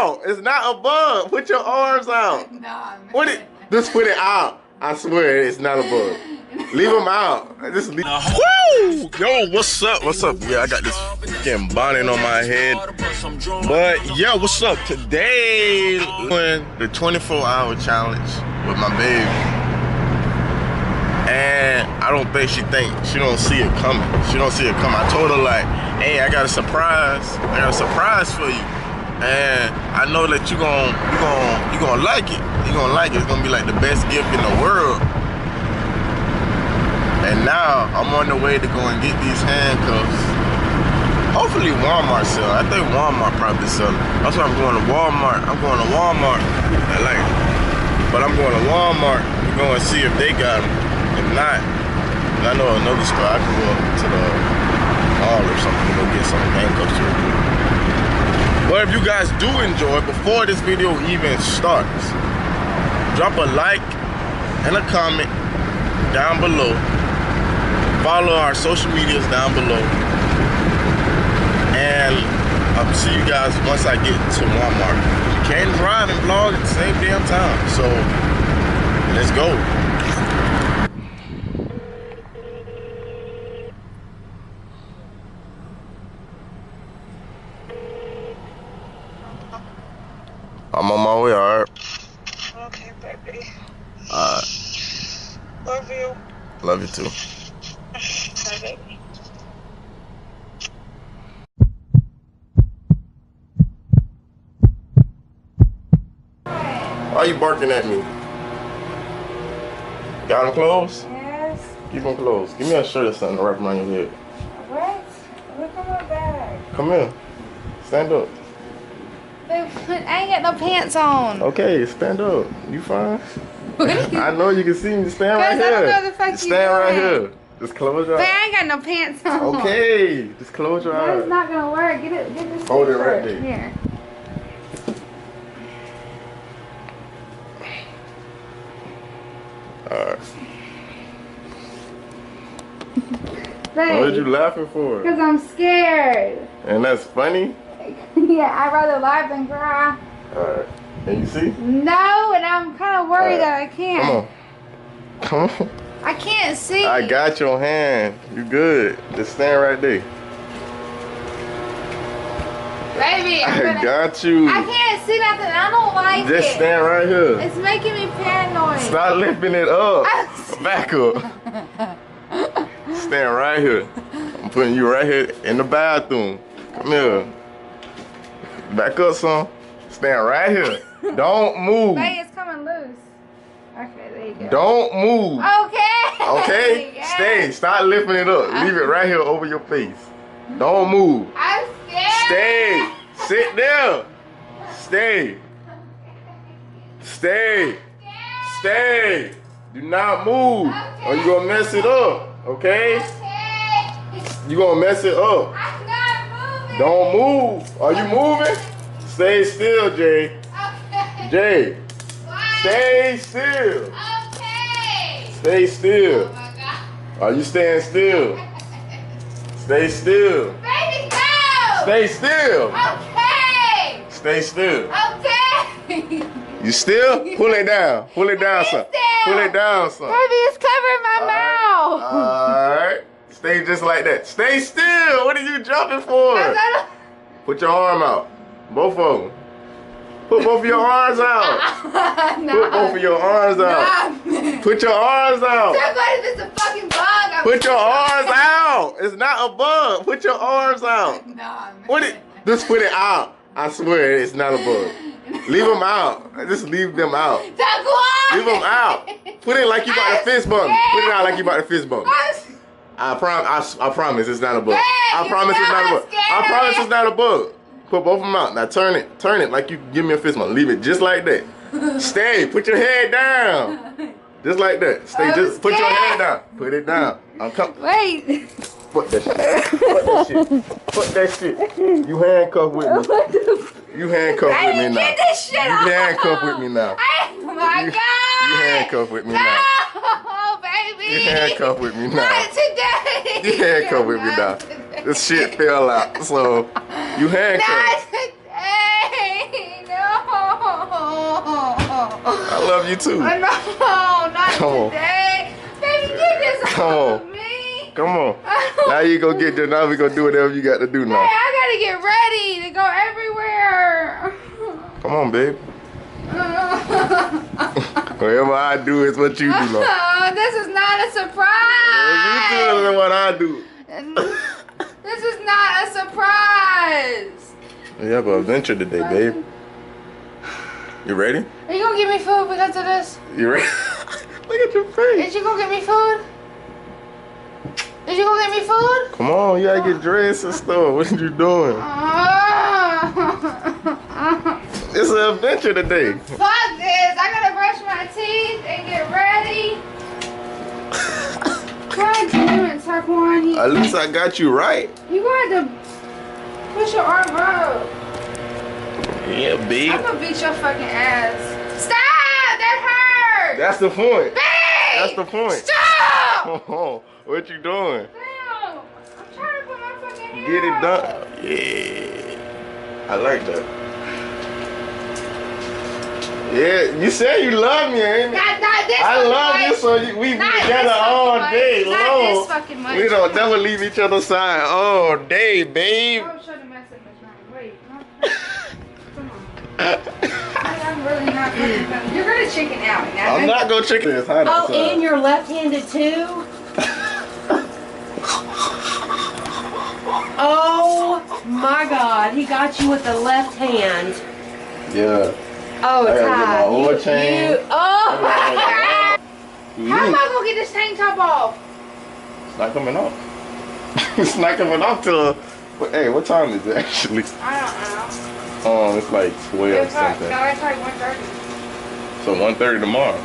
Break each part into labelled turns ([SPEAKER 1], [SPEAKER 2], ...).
[SPEAKER 1] out. It's not a bug. Put your arms out.
[SPEAKER 2] Nah, man.
[SPEAKER 1] What it? Just put it out. I swear it's not a bug. Leave them out. Just leave. Woo! Yo, what's up? What's up? Yeah, I got this fucking bonnet on my head. But yeah, what's up? Today, doing the 24-hour challenge with my baby. And I don't think she don't see it coming. She don't see it coming. I told her like, hey, I got a surprise. I got a surprise for you. And I know that you gonna like it. You're gonna like it. It's gonna be like the best gift in the world. And now I'm on the way to go and get these handcuffs. Hopefully Walmart sell. I think Walmart probably sell it. That's why I'm going to Walmart. I'm going to Walmart. But I'm going to Walmart to go and see if they got them. If not, I know another store. I can go up to the mall or something to go get some handcuffs real quick. But if you guys do enjoy, before this video even starts, drop a like and a comment down below. Follow our social medias down below. And I'll see you guys once I get to Walmart. You can drive and vlog at the same damn time. So, let's go. I'm on my way, alright?
[SPEAKER 3] Okay, baby.
[SPEAKER 1] Alright.
[SPEAKER 3] Love you.
[SPEAKER 1] Love you too.
[SPEAKER 3] Bye, baby.
[SPEAKER 1] Why are you barking at me? Got them closed?
[SPEAKER 2] Yes.
[SPEAKER 1] Keep them closed. Give me a shirt or something to wrap around your head.
[SPEAKER 2] What? Look at my bag.
[SPEAKER 1] Come here. Stand up.
[SPEAKER 2] Babe, I ain't got no pants on.
[SPEAKER 1] Okay, stand up. You fine?
[SPEAKER 2] What are you?
[SPEAKER 1] I know you can see me. Stand right
[SPEAKER 2] I don't know
[SPEAKER 1] here.
[SPEAKER 2] what the fuck you
[SPEAKER 1] Stand right
[SPEAKER 2] doing.
[SPEAKER 1] here. Just close your
[SPEAKER 2] But
[SPEAKER 1] eyes.
[SPEAKER 2] I ain't got no pants on.
[SPEAKER 1] Okay, just close your
[SPEAKER 2] That's
[SPEAKER 1] eyes.
[SPEAKER 2] not gonna work. Get this.
[SPEAKER 1] Hold it
[SPEAKER 2] shirt.
[SPEAKER 1] right there.
[SPEAKER 2] Here.
[SPEAKER 1] Alright.
[SPEAKER 2] Babe,
[SPEAKER 1] What are you laughing for?
[SPEAKER 2] because I'm scared.
[SPEAKER 1] And that's funny?
[SPEAKER 2] Yeah, I'd rather laugh than cry.
[SPEAKER 1] Alright. Can you see?
[SPEAKER 2] No, and I'm kind of worried that I can't.
[SPEAKER 1] Come on. Come on.
[SPEAKER 2] I can't see.
[SPEAKER 1] I got your hand. You good. Just stand right there.
[SPEAKER 2] Baby,
[SPEAKER 1] I got you.
[SPEAKER 2] I can't see nothing. I don't like it.
[SPEAKER 1] Just stand right here.
[SPEAKER 2] It's making me paranoid.
[SPEAKER 1] Stop lifting it up. Back up. Stand right here. I'm putting you right here in the bathroom. Come here. Back up, son. Stand right here. Don't move.
[SPEAKER 2] Babe, it's coming loose. Okay, there you go.
[SPEAKER 1] Don't move.
[SPEAKER 2] Okay.
[SPEAKER 1] Okay?
[SPEAKER 2] Yes.
[SPEAKER 1] Stay. Stop lifting it up. Leave it right here over your face. Don't move.
[SPEAKER 2] I'm scared.
[SPEAKER 1] Stay. Sit there. Stay. Stay. Stay. Do not move. Or you gonna mess it up. Okay?
[SPEAKER 2] Okay.
[SPEAKER 1] You gonna mess it up.
[SPEAKER 2] I'm not moving.
[SPEAKER 1] Don't move. Are you moving? Stay still, Jay.
[SPEAKER 2] Okay.
[SPEAKER 1] Jay.
[SPEAKER 2] Why?
[SPEAKER 1] Stay still.
[SPEAKER 2] Okay.
[SPEAKER 1] Stay still.
[SPEAKER 2] Oh my God.
[SPEAKER 1] Are you staying still? Stay still.
[SPEAKER 2] Baby, go.
[SPEAKER 1] Stay still.
[SPEAKER 2] Okay.
[SPEAKER 1] Stay still.
[SPEAKER 2] Okay.
[SPEAKER 1] You still? Pull it down. Pull it down, son. Pull it down, son.
[SPEAKER 2] Baby, it's covering my mouth.
[SPEAKER 1] Alright. Stay just like that. Stay still. What are you jumping for? Put your arm out. Both of them. Put both of your arms out.
[SPEAKER 2] No.
[SPEAKER 1] Put both of your arms out.
[SPEAKER 2] No.
[SPEAKER 1] Put your arms out.
[SPEAKER 2] Somebody, it's a fucking bug.
[SPEAKER 1] Put your arms out. It's not a bug. Put your arms out.
[SPEAKER 2] Nah, man.
[SPEAKER 1] What it? Just put it out. I swear it's not a bug. Leave them out. Just leave them out. Leave them out. Put it like you about to fist bump. Put it out like you about to fist bump. I promise it's not a bug. I promise it's not a bug. I promise it's not a bug. Put both of them out. Now turn it like you give me a fist bump. Leave it just like that. Stay. Put your head down. Just like that. Stay. Just put your head down. Put it down. I'm coming.
[SPEAKER 2] Wait.
[SPEAKER 1] Put that shit. Put that shit. Put that shit. You handcuffed with me. You handcuffed with me now.
[SPEAKER 2] Get this shit
[SPEAKER 1] You
[SPEAKER 2] off.
[SPEAKER 1] handcuffed with me now.
[SPEAKER 2] Oh my
[SPEAKER 1] You
[SPEAKER 2] God.
[SPEAKER 1] handcuffed with me now.
[SPEAKER 2] No, baby.
[SPEAKER 1] You handcuffed with me now.
[SPEAKER 2] Not today.
[SPEAKER 1] You handcuffed with me now.
[SPEAKER 2] Not today.
[SPEAKER 1] This shit fell out. So you handcuffed.
[SPEAKER 2] Not today. No.
[SPEAKER 1] love you too.
[SPEAKER 2] No, not
[SPEAKER 1] Come
[SPEAKER 2] today. Baby, get this
[SPEAKER 1] Come
[SPEAKER 2] off
[SPEAKER 1] on.
[SPEAKER 2] of me.
[SPEAKER 1] Come on. Now you go get your. Now we gonna do whatever you got to do
[SPEAKER 2] Hey,
[SPEAKER 1] now.
[SPEAKER 2] I gotta get ready to go everywhere.
[SPEAKER 1] Come on, babe. Whatever I do is what you do now.
[SPEAKER 2] This is not a surprise.
[SPEAKER 1] You do what I do.
[SPEAKER 2] This is not a surprise.
[SPEAKER 1] We have an adventure today, babe. You ready?
[SPEAKER 2] Are you gonna give me food because of this?
[SPEAKER 1] You ready? Look at your face.
[SPEAKER 2] Is you gonna get me food? Is you gonna get me food?
[SPEAKER 1] Come on, you gotta get dressed and stuff. What are you doing? It's an adventure today.
[SPEAKER 2] Fuck this! I gotta brush my teeth and get ready. God damn it, Taquan.
[SPEAKER 1] At least I got you right.
[SPEAKER 2] You gonna have to push your arm up.
[SPEAKER 1] Yeah, babe.
[SPEAKER 2] I'm gonna beat your fucking ass. Stop! That hurt!
[SPEAKER 1] That's the point.
[SPEAKER 2] Babe!
[SPEAKER 1] That's the point.
[SPEAKER 2] Stop!
[SPEAKER 1] Oh, what you doing?
[SPEAKER 2] Damn! I'm trying to put my fucking hair
[SPEAKER 1] Get it
[SPEAKER 2] up.
[SPEAKER 1] done. Yeah. I like that. Yeah, you said you love me, ain't it?
[SPEAKER 2] Not this
[SPEAKER 1] I
[SPEAKER 2] fucking
[SPEAKER 1] love
[SPEAKER 2] much.
[SPEAKER 1] you, so we be
[SPEAKER 2] Not this
[SPEAKER 1] together
[SPEAKER 2] fucking
[SPEAKER 1] all
[SPEAKER 2] much.
[SPEAKER 1] day
[SPEAKER 2] Not
[SPEAKER 1] long.
[SPEAKER 2] this fucking much.
[SPEAKER 1] We don't never leave each other's side all day, babe.
[SPEAKER 2] Oh, show the message, Miss Ryan. Wait. No. Come on. I'm really not fucking done. You're gonna chicken out now.
[SPEAKER 1] I'm not gonna chicken this hot
[SPEAKER 4] Oh,
[SPEAKER 1] outside.
[SPEAKER 4] and you're left-handed too? Oh my God, he got you with the left hand.
[SPEAKER 1] Yeah.
[SPEAKER 4] Oh,
[SPEAKER 1] I gotta get my
[SPEAKER 4] Ty,
[SPEAKER 1] oil change.
[SPEAKER 4] oh my God.
[SPEAKER 2] How am I gonna get this tank top off?
[SPEAKER 1] It's not coming off. It's not coming off till. Hey, what time is it actually?
[SPEAKER 2] I don't know.
[SPEAKER 1] Oh, it's like 12
[SPEAKER 2] It's like,
[SPEAKER 1] something.
[SPEAKER 2] no, it's like 1:30.
[SPEAKER 1] So 1:30 tomorrow.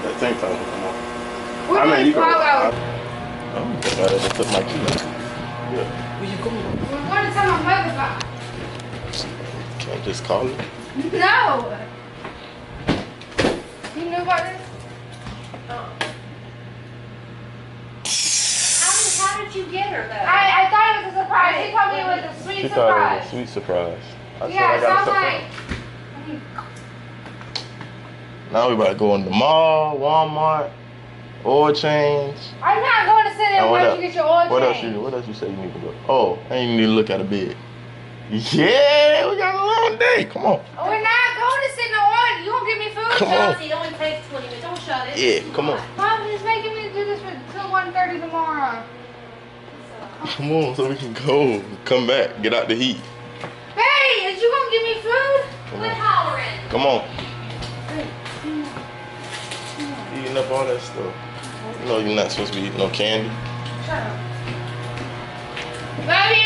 [SPEAKER 1] That same time will come on.
[SPEAKER 2] We're doing
[SPEAKER 1] you go.
[SPEAKER 2] Bravo.
[SPEAKER 1] I'm glad I just took my key. Yeah.
[SPEAKER 4] Where you going?
[SPEAKER 2] We're going to tell my mother about.
[SPEAKER 1] Can't just call it.
[SPEAKER 2] No. You knew about this?
[SPEAKER 4] How did you get her though?
[SPEAKER 2] I thought it was a surprise. He told me it was a sweet
[SPEAKER 1] She thought it was
[SPEAKER 2] surprise.
[SPEAKER 1] a sweet surprise. I said
[SPEAKER 2] Yeah,
[SPEAKER 1] I
[SPEAKER 2] so
[SPEAKER 1] got a
[SPEAKER 2] I'm
[SPEAKER 1] surprise.
[SPEAKER 2] like,
[SPEAKER 1] Now we about to go in the mall, Walmart, oil change.
[SPEAKER 2] I'm not going to sit there
[SPEAKER 1] And
[SPEAKER 2] and watch you get your oil
[SPEAKER 1] What else
[SPEAKER 2] change.
[SPEAKER 1] What else you say you need to go? Oh, I ain't need to look at a bed. Yeah, we got a long day. Come on.
[SPEAKER 2] We're not going to sit in the oil. You gonna give me food?
[SPEAKER 1] Come on.
[SPEAKER 4] Chelsea, it only takes 20 minutes. Don't shut it.
[SPEAKER 1] Yeah, come on.
[SPEAKER 2] Mom is making me do this until 1:30 tomorrow.
[SPEAKER 1] Come on, so we can go. Come back. Get out the heat.
[SPEAKER 2] Hey, is you gonna give me food?
[SPEAKER 4] Quit hollering.
[SPEAKER 1] Come on. Eating up all that stuff. You know you're not supposed to be eating no candy.
[SPEAKER 2] Shut up. Love you.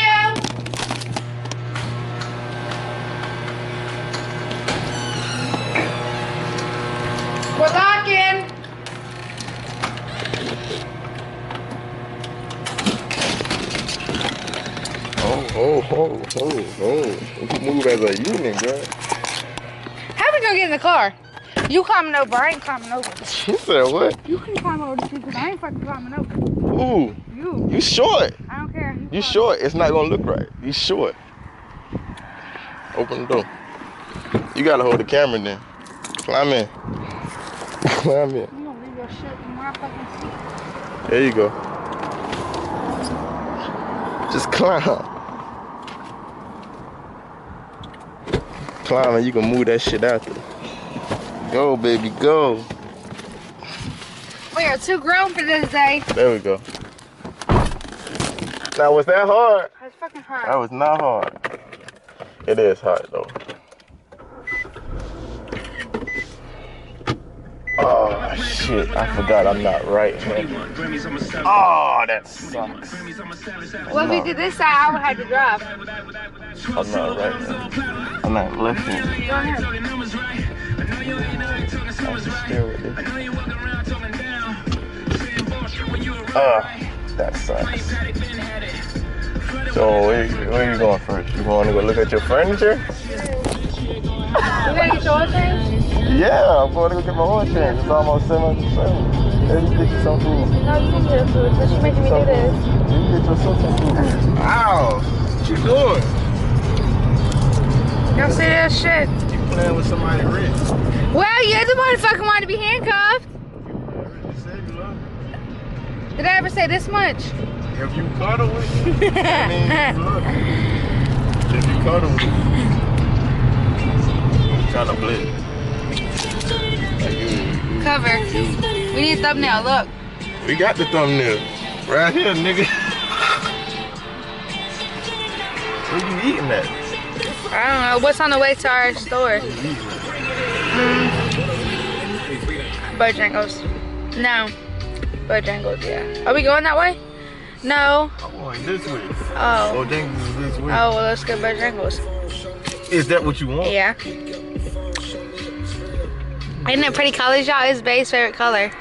[SPEAKER 2] We're locking.
[SPEAKER 1] We move as a unit, girl.
[SPEAKER 2] How we gonna get in the car? You climbing over, I ain't climbing over.
[SPEAKER 1] She said what?
[SPEAKER 2] You can climb over the seat because I ain't fucking climbing over.
[SPEAKER 1] Ooh, you short.
[SPEAKER 2] I don't care.
[SPEAKER 1] You short. It's not gonna look right. You short. Open the door. You gotta hold the camera then. Climb in. Climb in.
[SPEAKER 2] You gonna leave your shit in my fucking seat.
[SPEAKER 1] There you go. Just climb. Climb and you can move that shit out there. Go, baby, go.
[SPEAKER 2] We are too grown for this day.
[SPEAKER 1] There we go. Now, was that hard?
[SPEAKER 2] That's fucking hard.
[SPEAKER 1] That was not hard. It is hard, though. Oh, shit. I forgot I'm not right, man. Oh, that sucks.
[SPEAKER 2] Well, if you did this side, I would have to drive.
[SPEAKER 1] I'm not right, man. I'm not left-handed.
[SPEAKER 2] Go ahead.
[SPEAKER 1] That sucks. So where you going first? You want to go look at your furniture?
[SPEAKER 2] You gonna get your oil change?
[SPEAKER 1] Yeah, I'm going to go get my oil change. It's almost 7:07. Let me get you some food.
[SPEAKER 2] No, you can get food, but you're making me do this.
[SPEAKER 1] You can get yourself some food. Ow! What you doing?
[SPEAKER 2] Y'all see that shit?
[SPEAKER 1] playing with somebody's wrist.
[SPEAKER 2] Well, you're the motherfucker wanting to be handcuffed.
[SPEAKER 1] You said you love me.
[SPEAKER 2] Did I ever say this much?
[SPEAKER 1] If you cuddle with me, that means you love me. If you cuddle with me. I'm trying to blend. Like
[SPEAKER 2] Cover. We need a thumbnail, look.
[SPEAKER 1] We got the thumbnail. Right here, nigga. What you eating at?
[SPEAKER 2] I don't know. What's on the way to our store? Bojangles. No. Bojangles, yeah. Are we going that way? No.
[SPEAKER 1] I'm going this way.
[SPEAKER 2] Oh.
[SPEAKER 1] Bojangles is this way.
[SPEAKER 2] Oh, well, let's get Bojangles.
[SPEAKER 1] Is that what you want?
[SPEAKER 2] Yeah. Isn't it pretty colors, y'all? It's Bae's favorite color.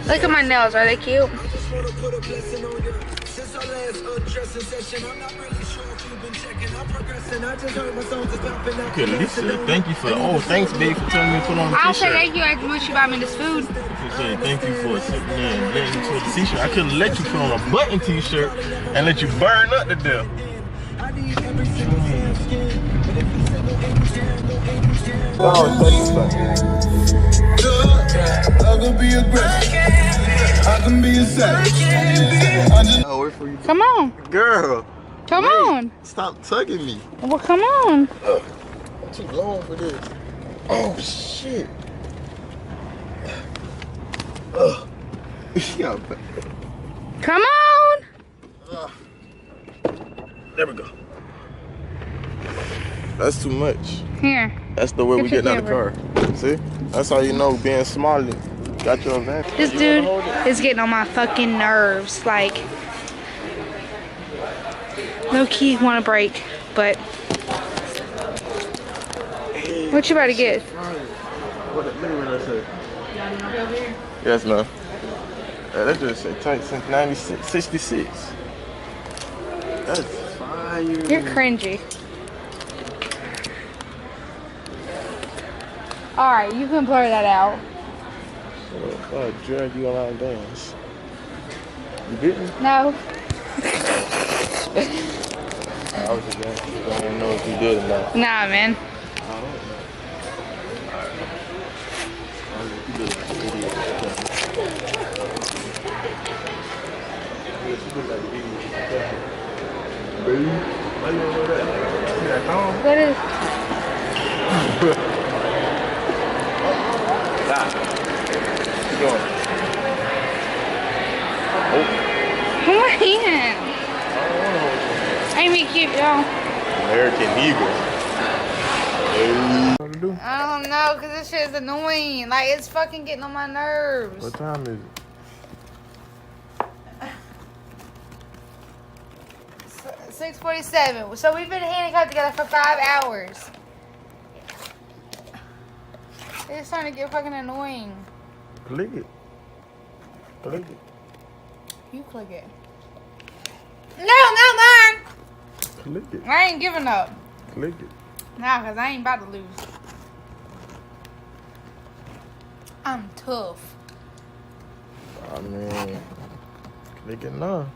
[SPEAKER 2] Look at my nails. Are they cute?
[SPEAKER 1] You could at least say thank you for. Oh, thanks, babe, for telling me to put on the t-shirt.
[SPEAKER 2] I'll say thank you as much you buy me this food.
[SPEAKER 1] You could say thank you for sitting there and letting you put the t-shirt. I could have let you put on a button t-shirt and let you burn up to death.
[SPEAKER 5] I can be aggressive. I can be a savage.
[SPEAKER 1] I'll wait for you.
[SPEAKER 2] Come on.
[SPEAKER 1] Girl.
[SPEAKER 2] Come
[SPEAKER 1] wait.
[SPEAKER 2] on.
[SPEAKER 1] Stop tugging me.
[SPEAKER 2] Well, come on.
[SPEAKER 1] I'm too long for this. Oh, shit. Yeah,
[SPEAKER 2] Come on.
[SPEAKER 1] there we go. That's too much.
[SPEAKER 2] Here.
[SPEAKER 1] That's the way we
[SPEAKER 2] Get
[SPEAKER 1] getting
[SPEAKER 2] your
[SPEAKER 1] out of the car. See? That's how you know being smart got your advantage.
[SPEAKER 2] This dude is getting on my fucking nerves. Like, low key want to break, but what you about to get?
[SPEAKER 1] Yes, ma'am. That just say tight since 96, 66. That's fire.
[SPEAKER 2] You're cringy. Alright, you can blur that out.
[SPEAKER 1] So, I drag you around dance. You didn't?
[SPEAKER 2] No.
[SPEAKER 1] I was just asking. I don't know if you did or not.
[SPEAKER 2] Nah, man.
[SPEAKER 1] I don't know. Alright. I was like, you look like an idiot. You look like an idiot. Baby, why you don't know that? See that thong?
[SPEAKER 2] What is?
[SPEAKER 1] Keep going. Oh.
[SPEAKER 2] Come on in.
[SPEAKER 1] I don't want to hold you.
[SPEAKER 2] Ain't me cute, y'all.
[SPEAKER 1] American Eagle. Hey. What to do?
[SPEAKER 2] I don't know, cause this shit is annoying. Like, it's fucking getting on my nerves.
[SPEAKER 1] What time is it?
[SPEAKER 2] 6:47. So we've been handcuffed together for 5 hours. It's starting to get fucking annoying.
[SPEAKER 1] Click it. Click it.
[SPEAKER 2] You click it. No, not mine.
[SPEAKER 1] Click it.
[SPEAKER 2] I ain't giving up.
[SPEAKER 1] Click it.
[SPEAKER 2] Nah, cause I ain't about to lose. I'm tough.
[SPEAKER 1] I mean, click it now.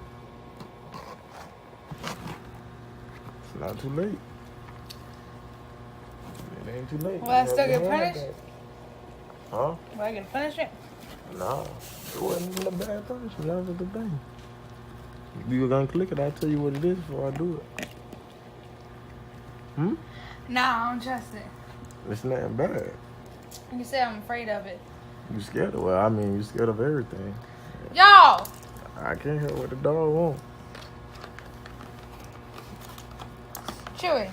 [SPEAKER 1] It's not too late. It ain't too late.
[SPEAKER 2] Will I still get punished?
[SPEAKER 1] Huh?
[SPEAKER 2] Will I get punished?
[SPEAKER 1] Nah. It wasn't even a bad punishment. That was a good thing. If you were gonna click it, I'll tell you what it is before I do it. Hmm?
[SPEAKER 2] Nah, I don't trust it.
[SPEAKER 1] It's nothing bad.
[SPEAKER 2] You said I'm afraid of it.
[SPEAKER 1] You scared of, well, I mean, you scared of everything.
[SPEAKER 2] Y'all!
[SPEAKER 1] I can't help what the dog wants.
[SPEAKER 2] Chewy. Eat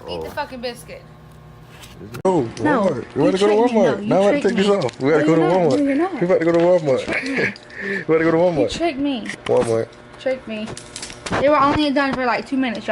[SPEAKER 1] Oh.
[SPEAKER 2] the fucking biscuit.
[SPEAKER 1] No, Walmart. We gotta go to Walmart. Now I gotta take this off. We gotta go to Walmart.
[SPEAKER 2] No, you're not.
[SPEAKER 1] We about to go to Walmart. We gotta go to
[SPEAKER 2] You
[SPEAKER 1] Walmart.
[SPEAKER 2] tricked me.
[SPEAKER 1] Walmart.
[SPEAKER 2] Tricked me. They were only done for like 2 minutes, y'all.